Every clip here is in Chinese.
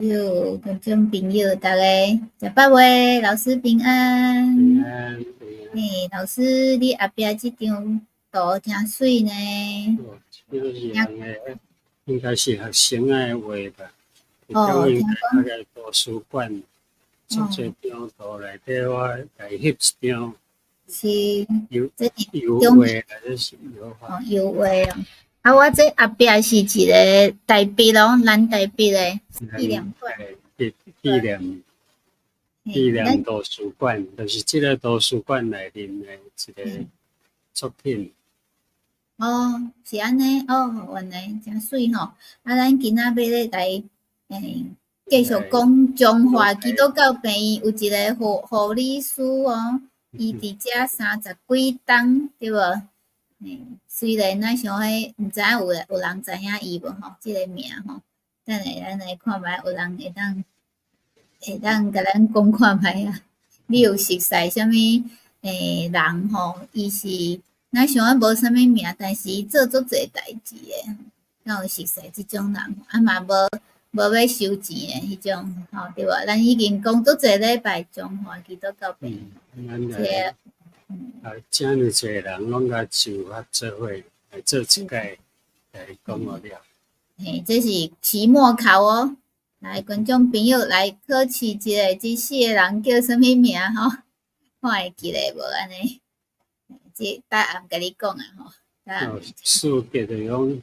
有观众朋友，大家18月老师平安。平安，嘿，老师，你后壁即张图真水呢。这个是人的，应该是学生的画吧？哦，应听讲，该在图书馆做这张图内底，我来翕一张是油这是油中画或者是油画。油画哦。啊，我这后壁是一个大笔咯，蓝大笔的纪念馆。纪念纪念图书馆，就是这个图书馆内面的一个作品。哦，是安尼哦，原来真水吼。啊，咱今仔要咧来继续讲中华基督教病院有一个护理师哦，伊伫遮30几冬，对无？虽然咱想迄毋知有人知影伊无吼，即个名吼，等下咱来看觅有人会当甲咱讲看觅啊。你有熟悉啥物人吼？伊是咱想要无啥物名，但是伊做足侪代志诶，敢有熟悉即种人，啊嘛无要收钱诶迄种，吼对无？咱已经讲足侪礼拜中华基督教病院，即个遮尔侪人拢甲就合做伙来做一届来讲学了。嘿，这是期末考哦。来，观众朋友来考试一下，即4个人叫啥物名吼？看会记咧无安尼？即答案甲你讲啊吼。四个就讲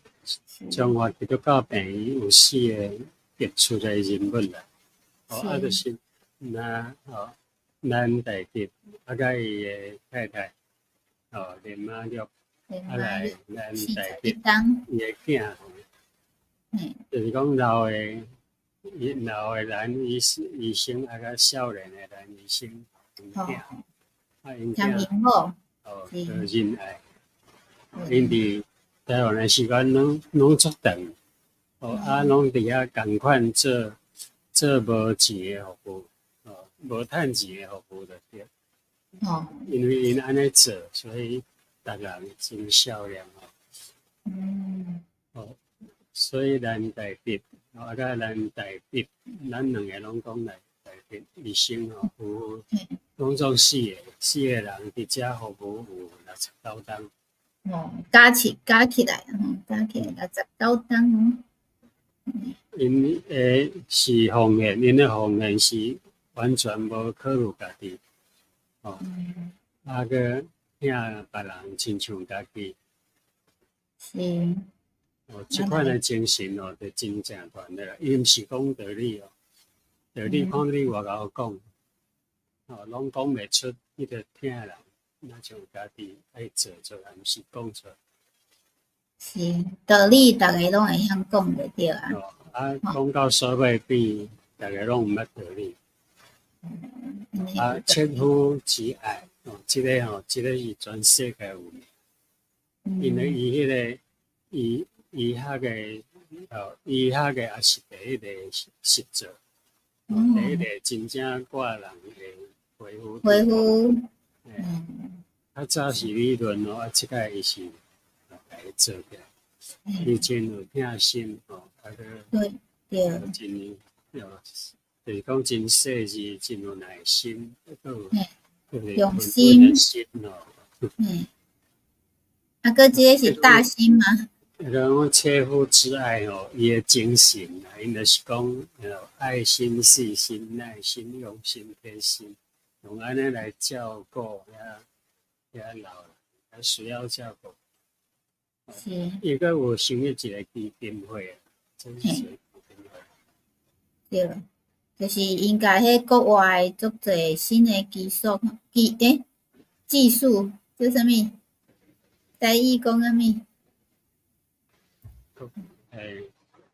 中华基督教病院有4个杰出的人物啦。啊，就是咱大吉，啊，甲伊的太太，连马玉，啊来咱大吉，伊的囝，就是讲老的男医生，啊，甲少年的男医生，囝，啊，因囝，仁爱，因伫台湾的时间拢足长，啊，拢伫遐共款做无钱的服务，无趁钱的服务就对。因为因安尼做，所以逐人真销量所以咱大吉，啊，甲咱大吉，咱两个拢讲来大吉医生有拢总4个人伫遮服务有69档。加起来69档因是奉献，因的奉献是完全无考虑家己，啊个听别人亲像家己，是。即款的精神就真正团的啦。伊毋是讲道理道理看你外口讲，拢讲袂出，你着听人，那像家己爱做，也毋是讲出。是道理，逐个拢会晓讲就对啊。讲到所尾比，逐个拢毋捌道理。切肤之爱，即个是全世界有名，因为伊迄个医学个也是第一个实做，第一个真正挂人会恢复。较早是理论即个伊是来做起来，伊真有疼心对，真就是讲真细致，真有耐心，用心啊，个这个是大心吗？讲切肤之爱伊的精神因就是讲爱心、细心、耐心、用心、贴心，用安尼来照顾遐老人，需要照顾。是。伊个有成立一个基金会真是基金会。对，就是因甲迄国外足侪新的技术叫啥物？台语讲啥物？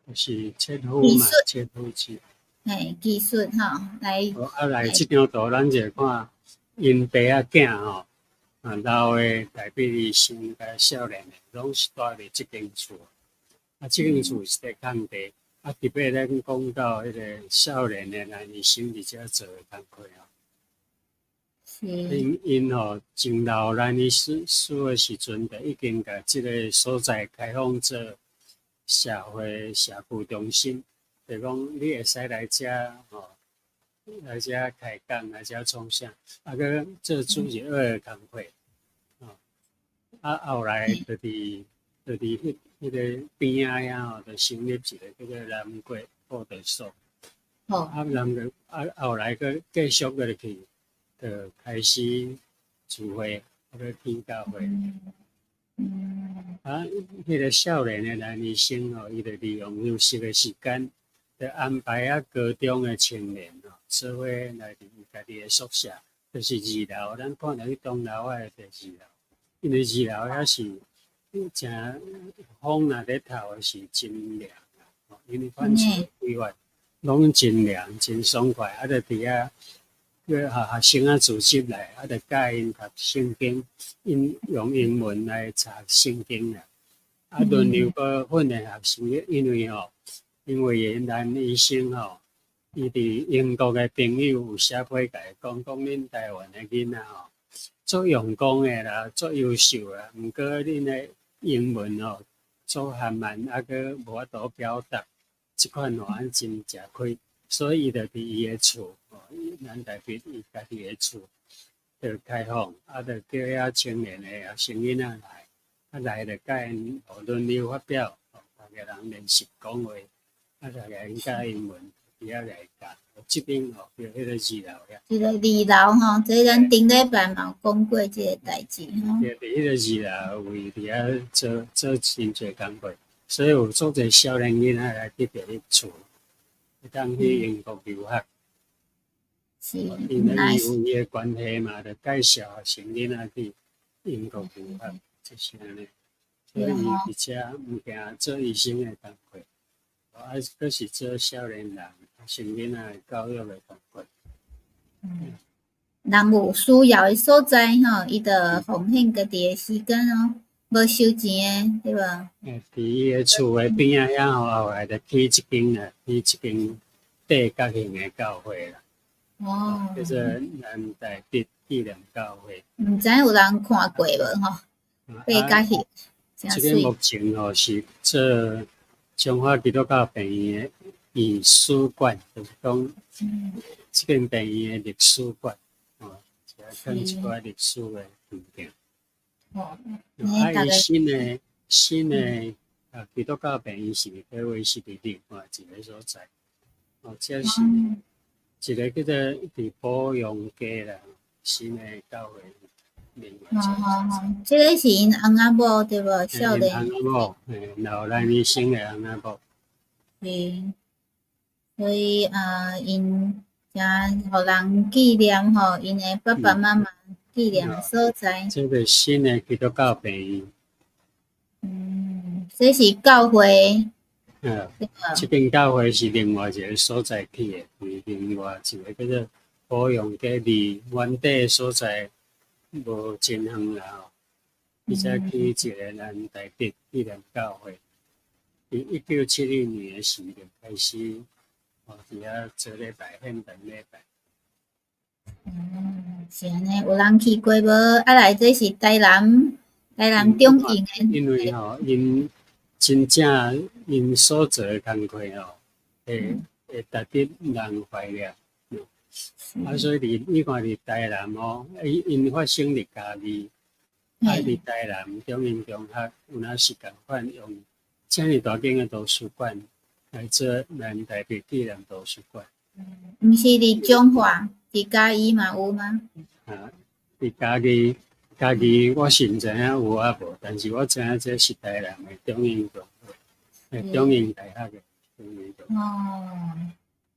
就是切肤嘛，切肤之。技术来。来这张图，咱就看因爸仔囝老的大比医生甲少年的，拢是住伫这间厝。这间厝是伫空地。特别咱讲到迄个少年的男医生伫遮做的工课因真老男医师的时阵，就已经甲即个所在开放做社区中心，就讲你会使来遮吼，来遮开讲，来遮创啥，啊个做主席个工作，吼，啊后来迄个边仔呀吼，就成立一个叫做南国报道所，啊南国后来个继续落去，就开始聚会，啊个天教会。啊，迄个少年的男医生吼，伊就利用休息的时间，就安排高中的青年吼，做伙来伫家己的宿舍，就是二楼。咱看到去东楼的第二楼，因为二楼遐是真风若咧透是真凉啊，因为反正规划拢真凉、真爽快，啊，就伫遐。个学生啊组织来，啊，就教因读圣经，因用英文来查圣经啦。啊，轮流个训练学生，因为咱医生吼，伊伫英国的朋友有写批甲伊讲恁台湾的囡仔吼，足用功的啦，足优秀啦，毋过恁的英文吼，足含慢，啊个无法度表达，即款安真吃亏。所以就伫伊个厝，咱代表伊家己个厝，就开放，啊，就叫遐青年个学生囡仔来，啊来就甲因轮流发表，大家人练习讲话，啊，大家因教英文，伫遐来教。即边叫迄个二楼遐。即个二楼吼，即咱顶礼拜嘛有讲过即个代志吼。伫迄个二楼位伫遐做真侪工作，所以有足侪少年囡仔来伫伫厝。当去英国留学，因为有伊个关系嘛，就介绍学生囡仔去英国留学，就是安尼。所以而且毋惊做医生的工作，啊，佫是做少年人、学生囡仔教育的工作。人有需要的所在吼，伊着奉献家己的时间哦，无收钱的，对吧？伫伊个厝的边仔遐吼，后来就起一间地角型的教会啦。哦，叫做咱台北纪念教会。毋知有人看过无吼？地角型，真水。即个目前吼是做中华基督教病院的遗书馆，就是讲，即间病院的历史馆，就放一寡历史的物件。啊，伊新的基督教病院是计划是伫另外一个所在。这是一个叫做伫保养街啦，新的教会。这个是因翁仔某对无？少年。翁仔某，老男医生的翁仔某。所以因诚互人纪念吼，因的爸爸妈妈纪念的所在。这个新的基督教病院。这是教会。这间教会是另外一个所在去的，另外一个叫做保养街离原地所在无真远啦吼。伊才去一个咱台北纪念教会，伫1972年的时就开始，伫遐做礼拜献堂礼拜。是安尼，有人去过无？啊来，这是台南中营的。因为吼，因真正因所做的工作吼，会值得人怀念。所以你看伫台南吼，因发生伫嘉义，伫台南中英中学有哪是共款用这么大间的图书馆来做咱台北纪念图书馆。毋是伫中华，伫嘉义嘛有吗？伫嘉义我是毋知影有啊无，但是我知影这是台南的中英中学，中英大学的中英中学。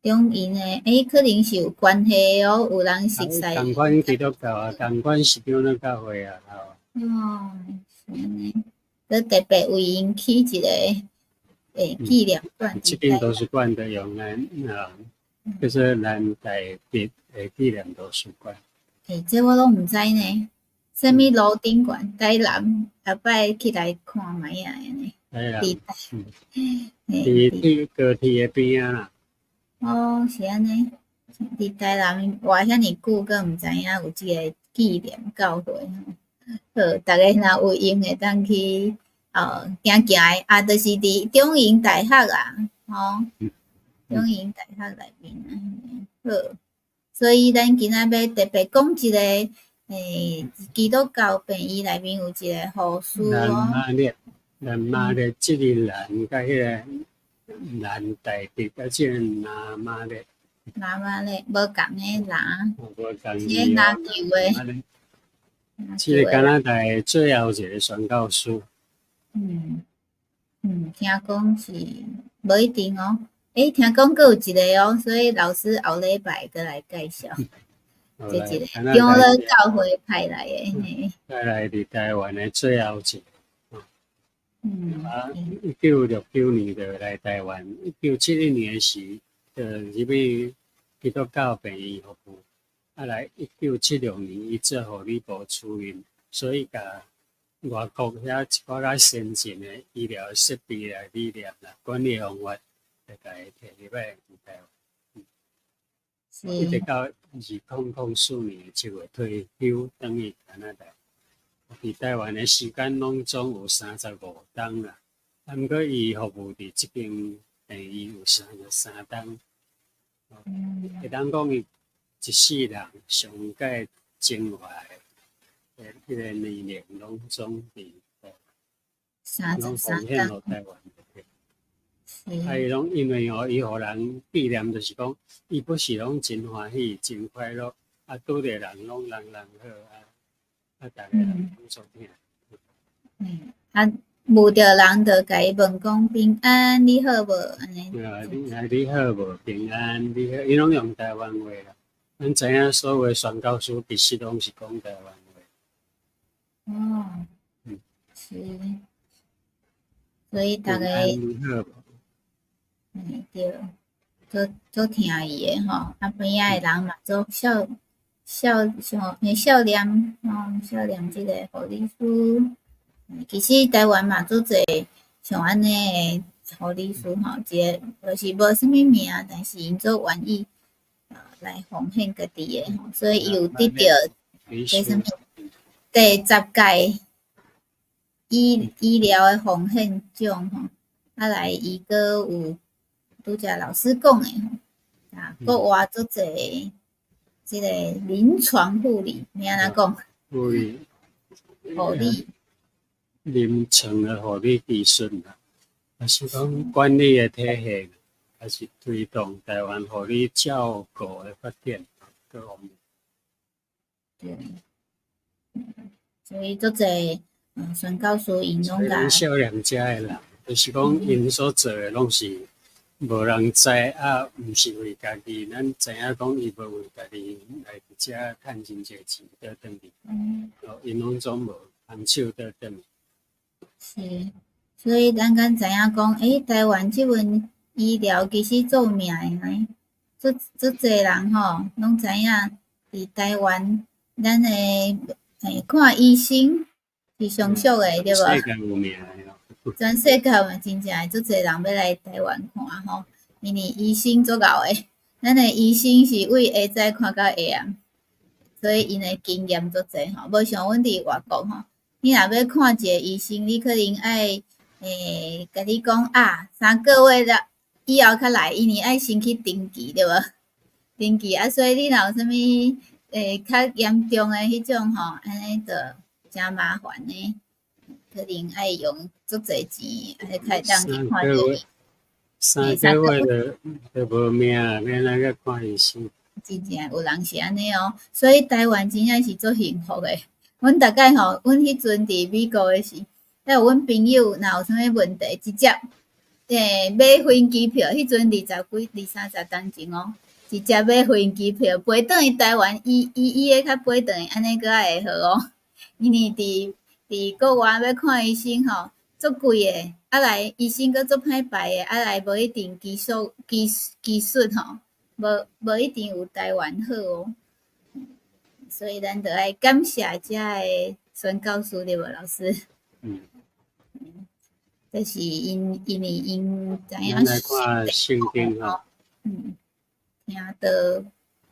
中英的，可能是有关系哦，有人熟悉。同款基督教啊，同款是叫那教会啊，是安尼。佮特别为因起一个纪念馆。这间图书馆就用咱叫做咱台北的纪念图书馆。这我拢毋知呢。什么楼顶馆？台南下摆起来看卖啊安尼。伫高铁的边仔啦。是安尼。伫台南活遐尼久，佮毋知影有即个纪念教会好，大家若有闲会当去行行的，就是伫中英大学啊，中英大学内面好，所以咱今仔要特别讲一个基督教病医内面有一个护士哦。南马列即个兰甲迄个兰大直甲即个南马列。南马列无共个南，无共即个南球诶。即个加拿大最后一个宣教师。听讲是无一定哦。听讲佫有一个哦，所以老师后礼拜佫来介绍。这一个长老教会派来诶，派来伫台湾诶最后一个。1969年就来台湾，1971年时就入去基督教病院服务，来1976年伊做护理部主任，所以甲外国遐一寡较先进诶医疗设备啦、理念啦、管理方法，就甲伊摕入来台湾。一直到2004年7月退休，等于加拿大。伫台湾诶时间拢总有35冬啦，毋过伊服务伫即间病院有33冬。会当讲伊一世人上界精华诶迄个年龄拢总伫拢奉献互台湾。伊拢因为伊互人纪念，就是讲伊不是拢真欢喜、真快乐，拄着人拢人好逐个人拢做听。遇着人就甲伊问讲平安，你好无？安尼。你好无？平安，你好，伊拢用台湾话啦。咱知影所有宣教师其实拢是讲台湾话。是。所以逐个。你好无？对，做听伊诶吼，边仔诶人嘛做少年少年即个护理师。其实台湾嘛做侪像安尼诶护理师吼，一个就是无啥物名，但是因做愿意来奉献家己诶吼，所以伊有得到第啥物第10届医疗诶奉献奖吼，来伊佫有拄则老师讲诶吼，佫活做侪即个临床护理，你安怎讲？护理。临床的护理技术啦，还是讲管理的体系，还是推动台湾护理照顾的发展各方面。对，所以做侪宣教师因拢甲少量遮的人，就是讲因所做的拢是无人知，毋是为家己。咱知影讲伊无为家己来伫遮趁真济钱倒转去，因拢总无空手倒转去。是，所以咱敢知影讲，台湾即份医疗其实做命诶，做侪人吼，拢知影伫台湾，咱诶看医生是上俗诶，对无？世界有名诶。全世界嘛，真正做侪人要来台湾看吼，因为医生足够诶，咱诶医生是为下早看到下暗，所以因诶经验足侪吼，无像阮伫外国吼。你若要看一个医生，你可能爱甲你讲3个月了以后才来，因为爱先去登记，对无？登记所以你若有啥物较严重诶迄种吼，安尼就诚麻烦呢，可能爱用足侪钱，才会当去看着伊。3个月就无命，要哪个看医生？真正有人是安尼哦，所以台湾真正是足幸福诶。阮逐摆吼，阮迄阵伫美国诶时，有阮朋友若有啥物问题，直接买飞机票。迄阵2030当前哦，直接买飞机票飞转去台湾，伊个较飞转去，安尼佫会好哦。因为伫国外要看医生吼，足贵诶，来医生佫足歹排诶，来无一定技术吼，无一定有台湾好哦。所以咱就爱感谢遮个宣教师对无老师？这是因为因知影。来看圣经吼。听到。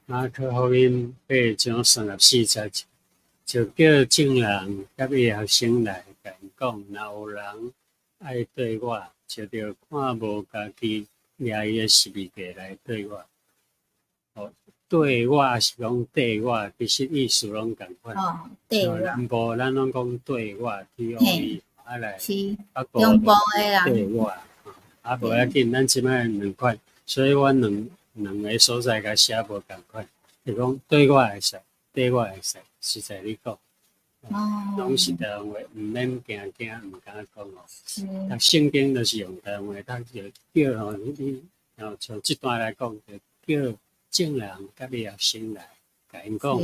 马可福音8章34节，就叫众人甲伊学生来甲因讲，若有人爱对我，就着看无家己掠伊诶实物价来对我。哦，对我是讲对我，其实意思拢共款。哦，对我，南部咱拢讲对我 ，TOE， 啊来是北中部部的人，对我，啊无要紧，咱即摆两款，所以我两个所在甲写无共款，就讲对我会使，对我会使，实在你讲，拢是台湾话，毋免惊，毋敢讲哦。读圣经就是用台湾话，读就叫吼你，像即段来讲，就叫正人甲你后生来，甲因讲。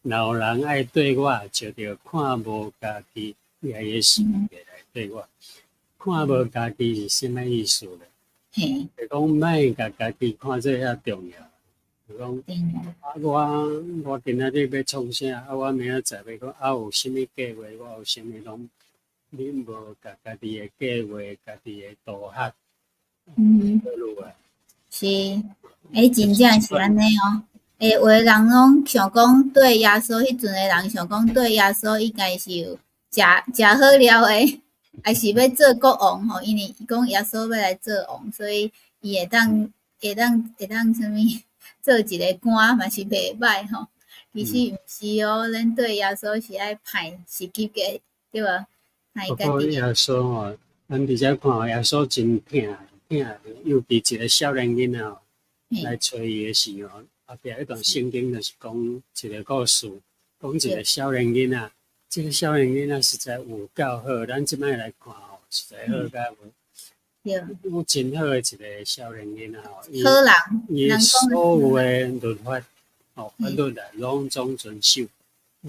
老人爱对我，就着看无家己掠伊事业来对我。看无家己是什么意思咧？就讲莫甲家己看做遐重要。就讲我今仔日要创啥？我明仔载要讲有啥物计划？我有啥物拢，你无甲家己的计划、家己的度学，是，真正是安尼哦。有的人拢想讲对耶稣，迄阵的人想讲对耶稣应该是有食好了的，还是要做国王吼？因为伊讲耶稣要来做王，所以伊会当啥物做一个官嘛是袂歹吼。其实毋是哦，咱对耶稣是爱派是级的，对吧？不过耶稣吼，咱伫遮看耶稣真疼，尤其一个少年囡仔来找伊的时候。后壁一段圣经就是讲一个故事，讲一个少年囡仔，这个少年囡仔实在有够好，咱即摆来看吼，实在好甲有真好的一个少年囡仔吼，好人，伊所有的律法法律啊，拢总遵守，这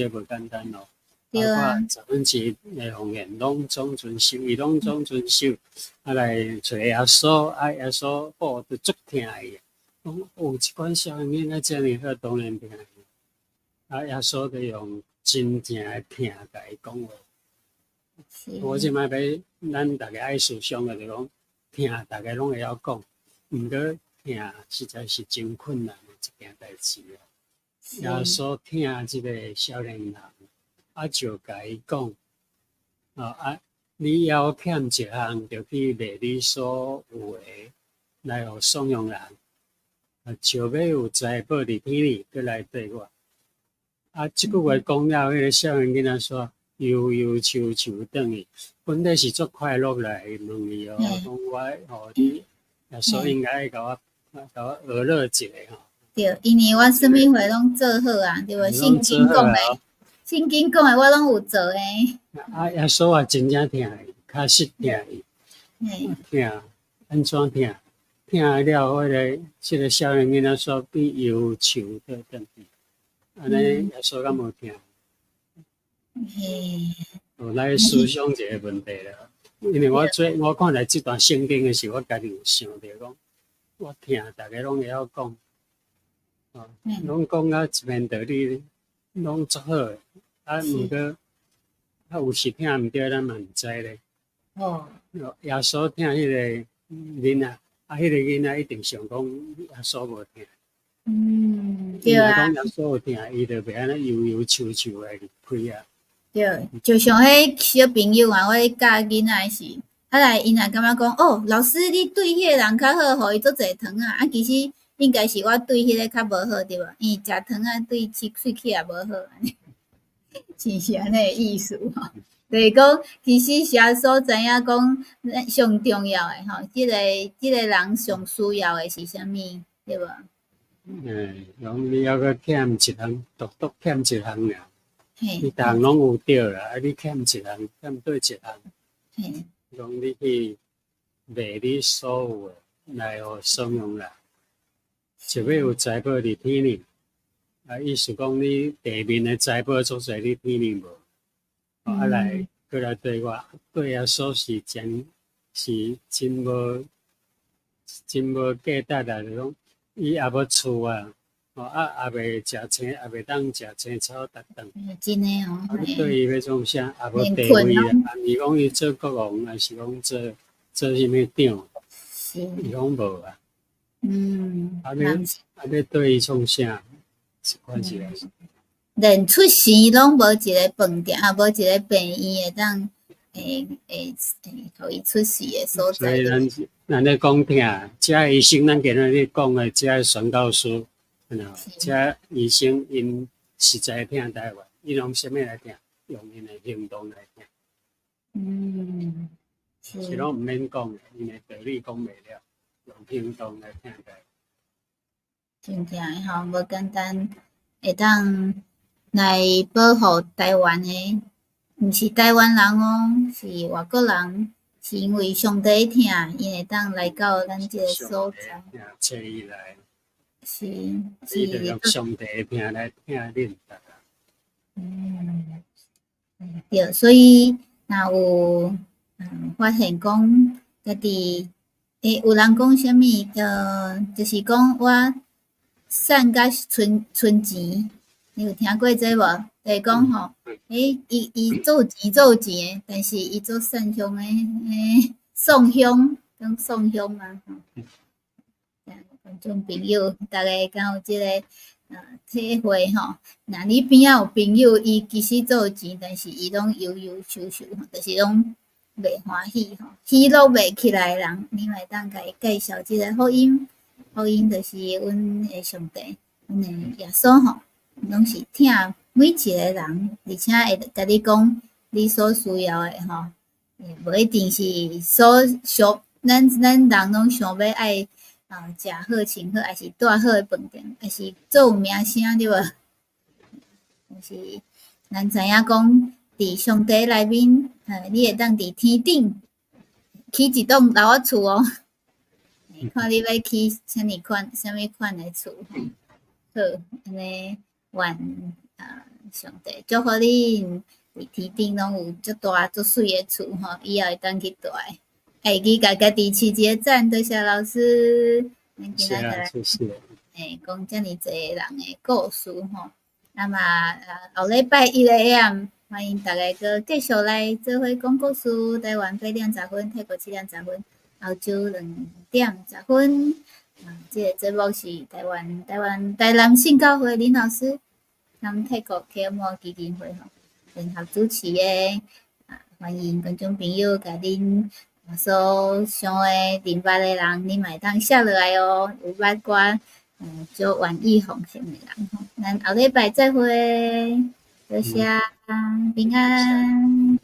无简单哦。包括十分之的奉献，拢总遵守，伊拢总遵守，啊来找耶稣，耶稣保都足疼伊。有即款少年仔遮尔好，当然疼伊。耶稣就用真正的疼甲伊讲话。我即摆要咱大家爱思想的，就讲疼，大家拢会晓讲，毋过疼实在是真困难的一件代志啊。耶稣疼即个少年人，就甲伊讲，你要欠一项，就去卖你所有的，来互送养人。就要有财宝伫天里，佮来对我。即句话讲了，迄个少年囡仔说，悠悠秋秋转去，本来是足快乐来问伊哦，讲我你，所以应该甲我娱乐一下吼。对，因为我什物货拢做好啊，对无？圣经讲的我拢有做诶。耶稣也真正疼伊，确实疼伊，疼安怎疼？听了，即个少年囡仔说比忧愁倒转去，安尼耶稣敢无听？来思想一个问题啦。因为我看来这段圣经的时候，我家己有想着讲，我听大家拢会晓讲，拢讲啊一面道理，拢足好诶。毋过有时听毋对，咱嘛毋知咧。耶稣听迄个囡仔。迄个囡仔一定想讲耶稣无疼，对啊。讲耶稣有疼，伊就袂安尼悠悠愁愁来离开啊。对，就像迄小朋友啊，我咧教囡仔时，因若感觉讲，老师你对迄个人较好，互伊做侪糖啊，其实应该是我对迄个较无好，对吧？因为食糖啊对喙齿也无好，安尼，是安尼意思吼。就是讲，其实耶稣知影讲，上重要的吼，即个人上需要的是啥物，对无？讲你还阁欠一项，独欠一项尔。你逐项拢有对啦，你欠一项，欠对一项。讲你去卖你所有的来互送养人，就要有财宝伫天里。意思讲你地面的财宝做在你天里无。来，过来对我，对耶稣是真无价值啦，就讲伊也无厝啊，也袂食青，也袂当食青草逐顿。真诶哦。对伊要创啥，也无地位啦。伊讲伊做国王，还是讲做啥物长？伊讲无啊。要对伊创啥？是关系来。连出世拢无一个饭店，也无一个病院互伊出世的所在。所以咱咧讲听，这医生咱今日咧讲的这宣教师，这医生因实在听台湾，伊用什么来听？用因的行动来听。是拢毋免讲的，因为道理讲袂了，用行动来听台湾。真正诶吼，无简单，会当来保护台湾诶，毋是台湾人哦，是外国人，是因为上帝疼，因会当来到咱即个所在。找伊来，是伊就用上帝诶疼来疼恁大家。对，所以若有发现讲家己有人讲啥物，就是讲我省甲存钱，你有听过这无？就是讲吼，伊做钱诶，但是伊做善香诶，送香，讲送香嘛。观众朋友，大家敢有即个体会吼？若你边仔有朋友，伊其实做钱，但是伊拢忧忧愁愁，就是拢袂欢喜吼，喜乐袂起来诶人，你嘛会当甲伊介绍即个福音。福音就是阮诶上帝，阮诶耶稣吼，拢是疼每一个人，而且会甲你讲你所需要诶吼，无一定是所想，咱人拢想要爱食好穿好，还是住好诶饭店，还是做有名声对无？就是咱知影讲，伫上帝内面，你会当伫天顶起一栋老厝哦。看你要起啥物款诶厝吼，好，安尼愿上帝祝福恁伫天顶拢有足大足水诶厝吼，以后会当去住诶。会记甲家己饲一个赞，多谢老师。咱今仔日讲遮尔济人诶故事吼，那么后礼拜一个 AM， 欢迎大家搁继续来做伙讲故事。台湾8:10分，泰国7:10分。澳洲2:10，这个节目是台南信教会林老师，咱泰国启摩基金会联合主持的，欢迎观众朋友甲恁所想的明白的人，你嘛会当写落来哦，有捌我就愿意奉献的人吼，咱后礼拜再会，多谢平安。